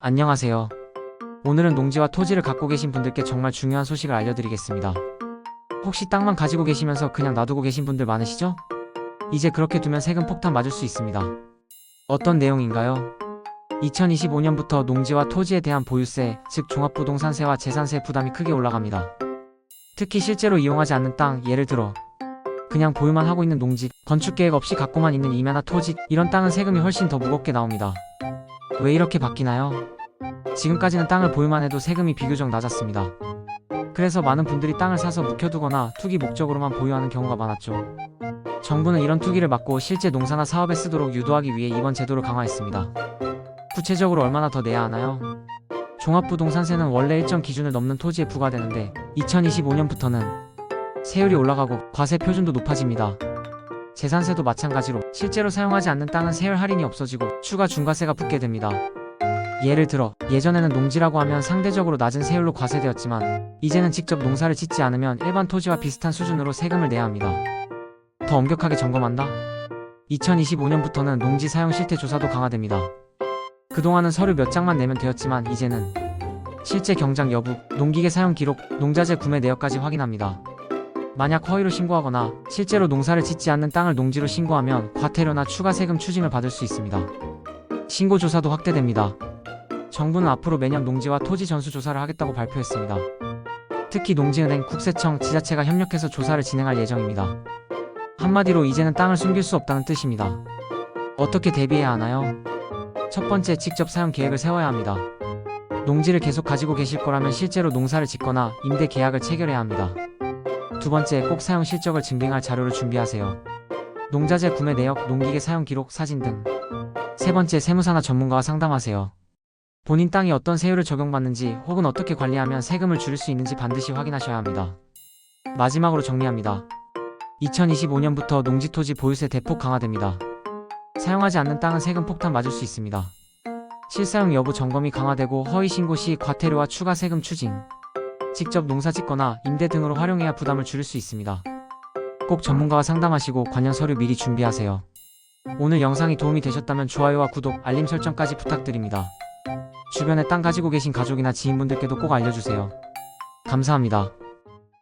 안녕하세요. 오늘은 농지와 토지를 갖고 계신 분들께 정말 중요한 소식을 알려드리겠습니다. 혹시 땅만 가지고 계시면서 그냥 놔두고 계신 분들 많으시죠? 이제 그렇게 두면 세금 폭탄 맞을 수 있습니다. 어떤 내용인가요? 2025년부터 농지와 토지에 대한 보유세, 즉 종합부동산세와 재산세 부담이 크게 올라갑니다. 특히 실제로 이용하지 않는 땅, 예를 들어 그냥 보유만 하고 있는 농지, 건축계획 없이 갖고만 있는 임야나 토지, 이런 땅은 세금이 훨씬 더 무겁게 나옵니다. 왜 이렇게 바뀌나요? 지금까지는 땅을 보유만 해도 세금이 비교적 낮았습니다. 그래서 많은 분들이 땅을 사서 묵혀두거나 투기 목적으로만 보유하는 경우가 많았죠. 정부는 이런 투기를 막고 실제 농사나 사업에 쓰도록 유도하기 위해 이번 제도를 강화했습니다. 구체적으로 얼마나 더 내야 하나요? 종합부동산세는 원래 일정 기준을 넘는 토지에 부과되는데 2025년부터는 세율이 올라가고 과세 표준도 높아집니다. 재산세도 마찬가지로 실제로 사용하지 않는 땅은 세율 할인이 없어지고 추가 중과세가 붙게 됩니다. 예를 들어 예전에는 농지라고 하면 상대적으로 낮은 세율로 과세되었지만 이제는 직접 농사를 짓지 않으면 일반 토지와 비슷한 수준으로 세금을 내야 합니다. 더 엄격하게 점검한다? 2025년부터는 농지 사용 실태 조사도 강화됩니다. 그동안은 서류 몇 장만 내면 되었지만 이제는 실제 경작 여부, 농기계 사용 기록, 농자재 구매 내역까지 확인합니다. 만약 허위로 신고하거나 실제로 농사를 짓지 않는 땅을 농지로 신고하면 과태료나 추가 세금 추징을 받을 수 있습니다. 신고 조사도 확대됩니다. 정부는 앞으로 매년 농지와 토지 전수 조사를 하겠다고 발표했습니다. 특히 농지은행, 국세청, 지자체가 협력해서 조사를 진행할 예정입니다. 한마디로 이제는 땅을 숨길 수 없다는 뜻입니다. 어떻게 대비해야 하나요? 첫 번째, 직접 사용 계획을 세워야 합니다. 농지를 계속 가지고 계실 거라면 실제로 농사를 짓거나 임대 계약을 체결해야 합니다. 두 번째, 꼭 사용 실적을 증빙할 자료를 준비하세요. 농자재 구매 내역, 농기계 사용 기록, 사진 등. 세 번째, 세무사나 전문가와 상담하세요. 본인 땅이 어떤 세율을 적용받는지 혹은 어떻게 관리하면 세금을 줄일 수 있는지 반드시 확인하셔야 합니다. 마지막으로 정리합니다. 2025년부터 농지토지 보유세 대폭 강화됩니다. 사용하지 않는 땅은 세금 폭탄 맞을 수 있습니다. 실사용 여부 점검이 강화되고 허위 신고 시 과태료와 추가 세금 추징, 직접 농사 짓거나 임대 등으로 활용해야 부담을 줄일 수 있습니다. 꼭 전문가와 상담하시고 관련 서류 미리 준비하세요. 오늘 영상이 도움이 되셨다면 좋아요와 구독, 알림 설정까지 부탁드립니다. 주변에 땅 가지고 계신 가족이나 지인분들께도 꼭 알려주세요. 감사합니다.